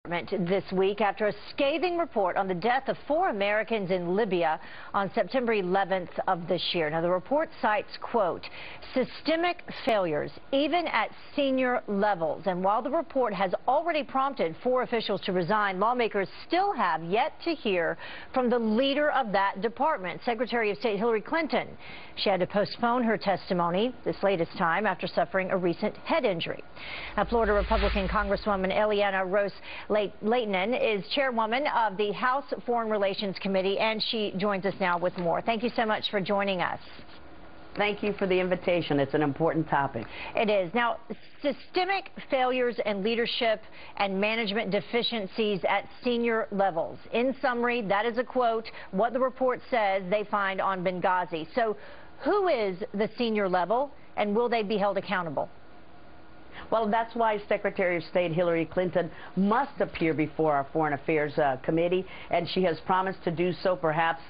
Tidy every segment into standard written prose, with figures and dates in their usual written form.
this week after a scathing report on the death of 4 Americans in Libya on September 11th of this year. Now, the report cites, quote, systemic failures, even at senior levels. And while the report has already prompted 4 officials to resign, lawmakers still have yet to hear from the leader of that department, Secretary of State Hillary Clinton. She had to postpone her testimony this latest time after suffering a recent head injury. Now, Florida Republican Congresswoman Eliana Rose-Lehtinen is chairwoman of the House Foreign Relations Committee, and she joins us now with more. Thank you so much for joining us. Thank you for the invitation. It's an important topic. It is. Now, systemic failures in leadership and management deficiencies at senior levels. In summary, that is a quote, what the report says they find on Benghazi. So who is the senior level, and will they be held accountable? Well, that's why Secretary of State Hillary Clinton must appear before our Foreign Affairs Committee, and she has promised to do so perhaps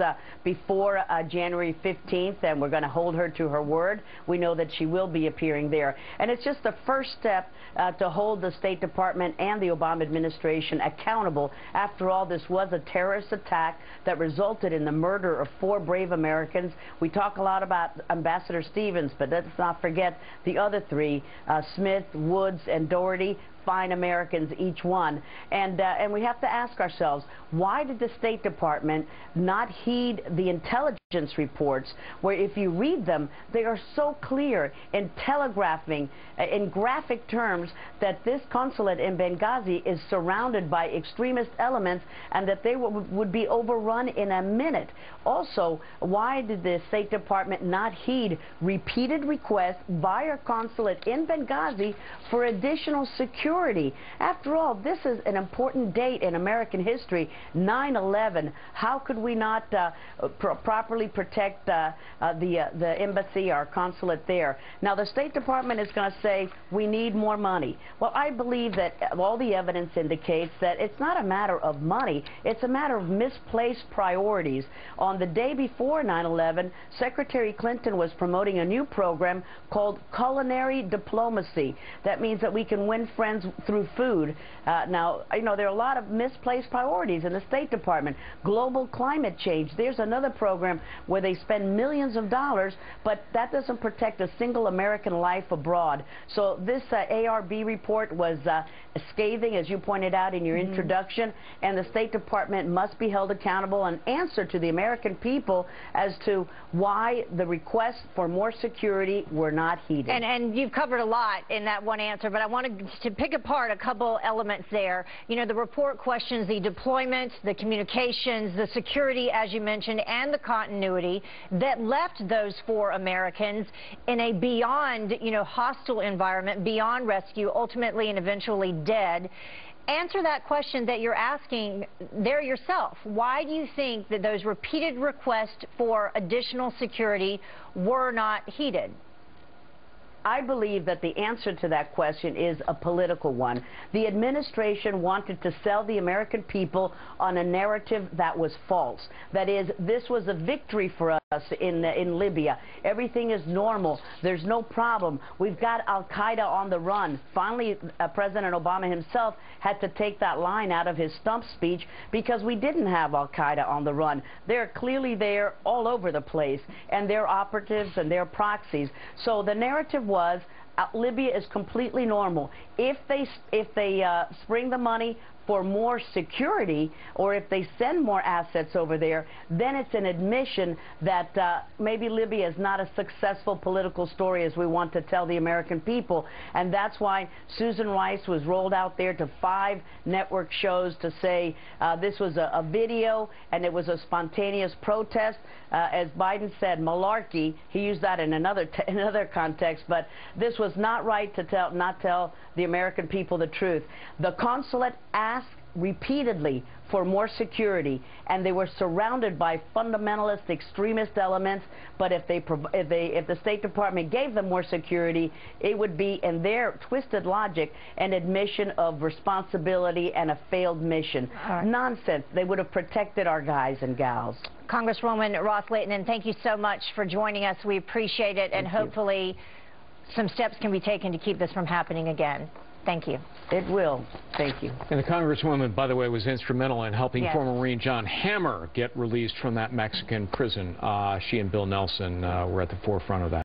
before January 15th, and we're going to hold her to her word. We know that she will be appearing there. And it's just the first step to hold the State Department and the Obama administration accountable. After all, this was a terrorist attack that resulted in the murder of 4 brave Americans. We talk a lot about Ambassador Stevens, but let's not forget the other 3, Smith, Woods, and Doherty. Fine Americans, each one. And we have to ask ourselves, why did the State Department not heed the intelligence reports, where if you read them, they are so clear in telegraphing in graphic terms that this consulate in Benghazi is surrounded by extremist elements and that they would be overrun in a minute. Also, why did the State Department not heed repeated requests by our consulate in Benghazi for additional security? After all, this is an important date in American history, 9/11. How could we not properly protect the embassy, our consulate there? Now, the State Department is going to say, we need more money. Well, I believe that all the evidence indicates that it's not a matter of money. It's a matter of misplaced priorities. On the day before 9/11, Secretary Clinton was promoting a new program called culinary diplomacy. That means that we can win friends through food. Now, you know, there are a lot of misplaced priorities in the State Department. Global climate change. There's another program where they spend millions of dollars, but that doesn't protect a single American life abroad. So this ARB report was scathing, as you pointed out in your introduction, and the State Department must be held accountable and answer to the American people as to why the requests for more security were not heeded. And you've covered a lot in that one answer, but I wanted to pick apart a couple elements there. You know, the report questions the deployment, the communications, the security, as you mentioned, and the continuity that left those 4 Americans in a beyond, you know, hostile environment, beyond rescue, ultimately and eventually dead. Answer that question that you're asking there yourself. Why do you think that those repeated requests for additional security were not heeded? I believe that the answer to that question is a political one. The administration wanted to sell the American people on a narrative that was false. That is, this was a victory for us in Libya. Everything is normal. There's no problem. We've got Al-Qaeda on the run. Finally, President Obama himself had to take that line out of his stump speech because we didn't have Al-Qaeda on the run. They're clearly there all over the place, and they're operatives and they're proxies. So the narrative was Libya is completely normal. If they spring the money for more security, or if they send more assets over there, then it's an admission that maybe Libya is not a successful political story as we want to tell the American people. And that's why Susan Rice was rolled out there to 5 network shows to say this was a video and it was a spontaneous protest. As Biden said, malarkey. He used that in another context, but this was not right to not tell the American people the truth. The consulate asked repeatedly for more security, and they were surrounded by fundamentalist extremist elements. But if the State Department gave them more security, it would be, in their twisted logic, an admission of responsibility and a failed mission. Nonsense. They would have protected our guys and gals. Congresswoman Rose-Lehtinen, thank you so much for joining us. We appreciate it, and hopefully some steps can be taken to keep this from happening again. Thank you. It will. Thank you. And the Congresswoman, by the way, was instrumental in helping Yes. former Marine John Hammer get released from that Mexican prison. She and Bill Nelson were at the forefront of that.